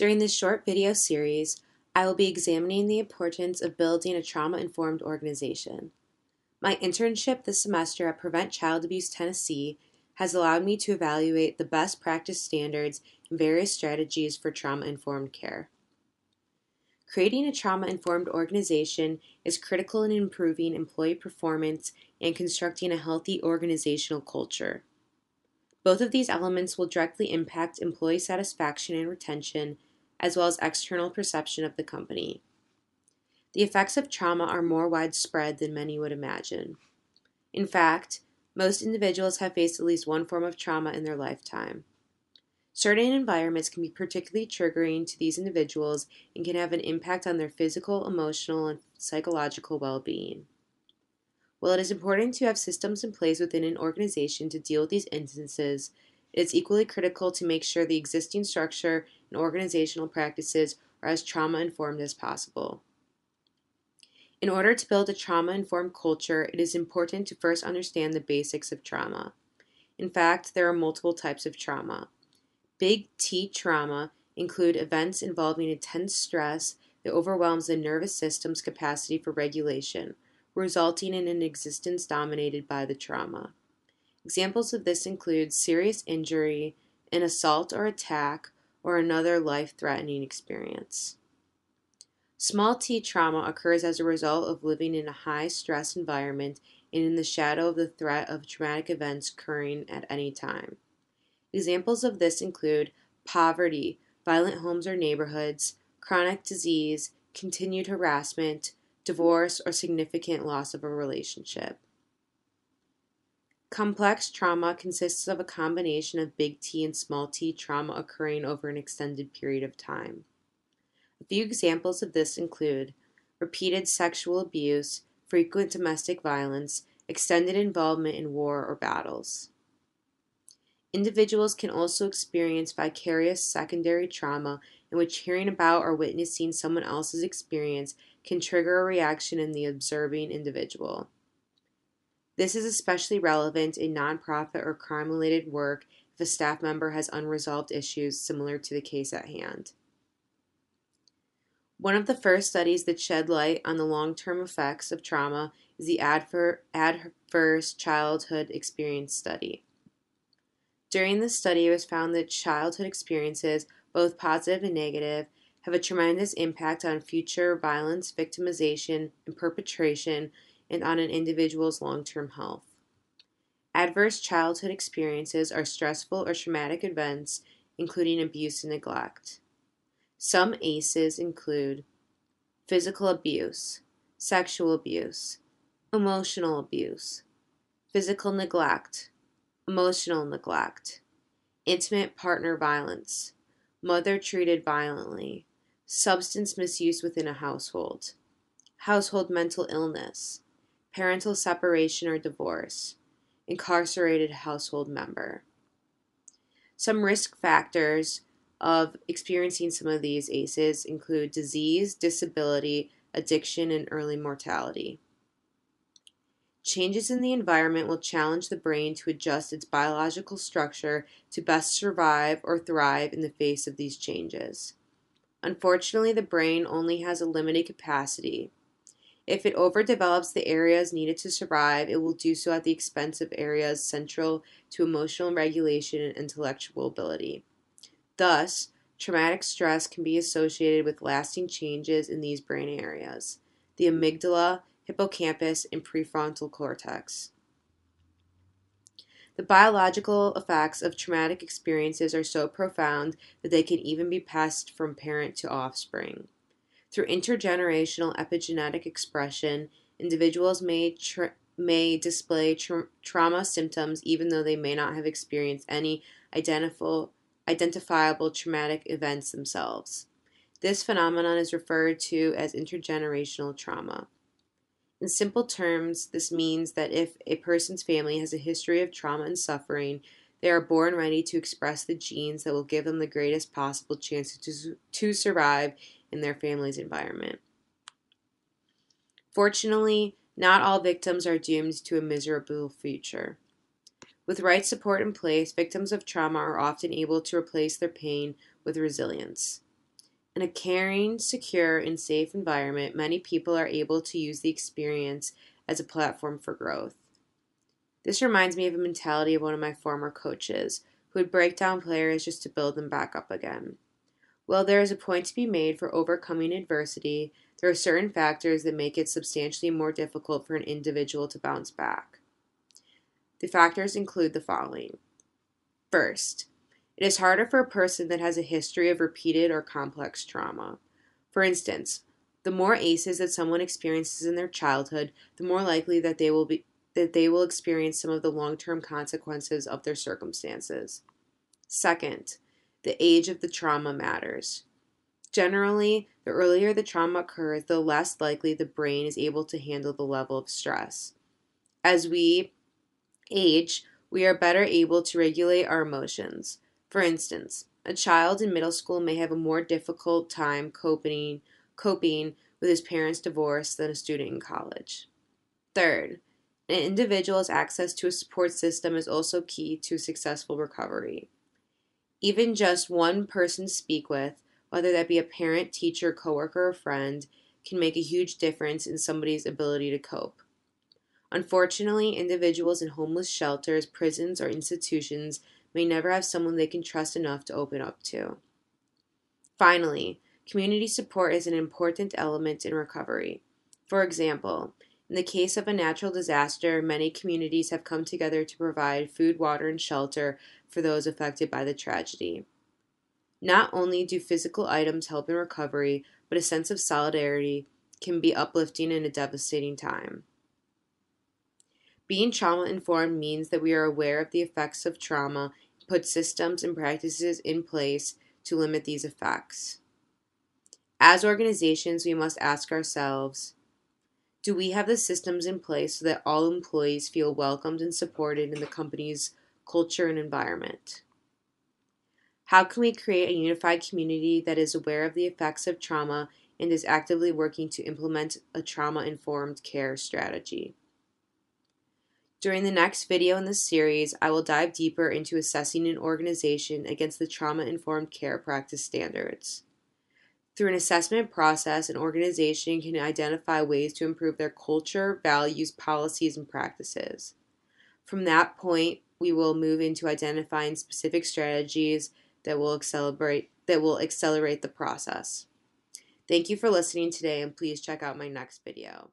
During this short video series, I will be examining the importance of building a trauma-informed organization. My internship this semester at Prevent Child Abuse Tennessee has allowed me to evaluate the best practice standards and various strategies for trauma-informed care. Creating a trauma-informed organization is critical in improving employee performance and constructing a healthy organizational culture. Both of these elements will directly impact employee satisfaction and retention, as well as external perception of the company. The effects of trauma are more widespread than many would imagine. In fact, most individuals have faced at least one form of trauma in their lifetime. Certain environments can be particularly triggering to these individuals and can have an impact on their physical, emotional, and psychological well-being. While it is important to have systems in place within an organization to deal with these instances, it is equally critical to make sure the existing structure and organizational practices are as trauma-informed as possible. In order to build a trauma-informed culture, it is important to first understand the basics of trauma. In fact, there are multiple types of trauma. Big T trauma include events involving intense stress that overwhelms the nervous system's capacity for regulation, resulting in an existence dominated by the trauma. Examples of this include serious injury, an assault or attack, or another life-threatening experience. Small T trauma occurs as a result of living in a high-stress environment and in the shadow of the threat of traumatic events occurring at any time. Examples of this include poverty, violent homes or neighborhoods, chronic disease, continued harassment, divorce, or significant loss of a relationship. Complex trauma consists of a combination of big T and small t trauma occurring over an extended period of time. A few examples of this include repeated sexual abuse, frequent domestic violence, extended involvement in war or battles. Individuals can also experience vicarious secondary trauma in which hearing about or witnessing someone else's experience can trigger a reaction in the observing individual. This is especially relevant in nonprofit or crime-related work if a staff member has unresolved issues similar to the case at hand. One of the first studies that shed light on the long-term effects of trauma is the Adverse Childhood Experience Study. During this study, it was found that childhood experiences, both positive and negative, have a tremendous impact on future violence, victimization, and perpetration, and on an individual's long-term health. Adverse childhood experiences are stressful or traumatic events, including abuse and neglect. Some ACEs include physical abuse, sexual abuse, emotional abuse, physical neglect, emotional neglect, intimate partner violence, mother treated violently, substance misuse within a household, household mental illness, parental separation or divorce, incarcerated household member. Some risk factors of experiencing some of these ACEs include disease, disability, addiction, and early mortality. Changes in the environment will challenge the brain to adjust its biological structure to best survive or thrive in the face of these changes. Unfortunately, the brain only has a limited capacity. If it overdevelops the areas needed to survive, it will do so at the expense of areas central to emotional regulation and intellectual ability. Thus, traumatic stress can be associated with lasting changes in these brain areas, the amygdala, hippocampus, and prefrontal cortex. The biological effects of traumatic experiences are so profound that they can even be passed from parent to offspring. Through intergenerational epigenetic expression, individuals may display trauma symptoms even though they may not have experienced any identifiable traumatic events themselves. This phenomenon is referred to as intergenerational trauma. In simple terms, this means that if a person's family has a history of trauma and suffering, they are born ready to express the genes that will give them the greatest possible chance to survive in their family's environment. Fortunately, not all victims are doomed to a miserable future. With right support in place, victims of trauma are often able to replace their pain with resilience. In a caring, secure, and safe environment, many people are able to use the experience as a platform for growth. This reminds me of a mentality of one of my former coaches who would break down players just to build them back up again. While there is a point to be made for overcoming adversity, there are certain factors that make it substantially more difficult for an individual to bounce back. The factors include the following. First, it is harder for a person that has a history of repeated or complex trauma. For instance, the more ACEs that someone experiences in their childhood, the more likely that they will experience some of the long-term consequences of their circumstances. Second, the age of the trauma matters. Generally, the earlier the trauma occurs, the less likely the brain is able to handle the level of stress. As we age, we are better able to regulate our emotions. For instance, a child in middle school may have a more difficult time coping with his parents' divorce than a student in college. Third, an individual's access to a support system is also key to successful recovery. Even just one person to speak with, whether that be a parent, teacher, coworker, or friend, can make a huge difference in somebody's ability to cope. Unfortunately, individuals in homeless shelters, prisons, or institutions may never have someone they can trust enough to open up to. Finally, community support is an important element in recovery. For example, in the case of a natural disaster, many communities have come together to provide food, water, and shelter for those affected by the tragedy. Not only do physical items help in recovery, but a sense of solidarity can be uplifting in a devastating time. Being trauma-informed means that we are aware of the effects of trauma and put systems and practices in place to limit these effects. As organizations, we must ask ourselves, do we have the systems in place so that all employees feel welcomed and supported in the company's culture and environment? How can we create a unified community that is aware of the effects of trauma and is actively working to implement a trauma-informed care strategy? During the next video in this series, I will dive deeper into assessing an organization against the trauma-informed care practice standards. Through an assessment process, an organization can identify ways to improve their culture, values, policies, and practices. From that point, we will move into identifying specific strategies that will accelerate the process. Thank you for listening today, and please check out my next video.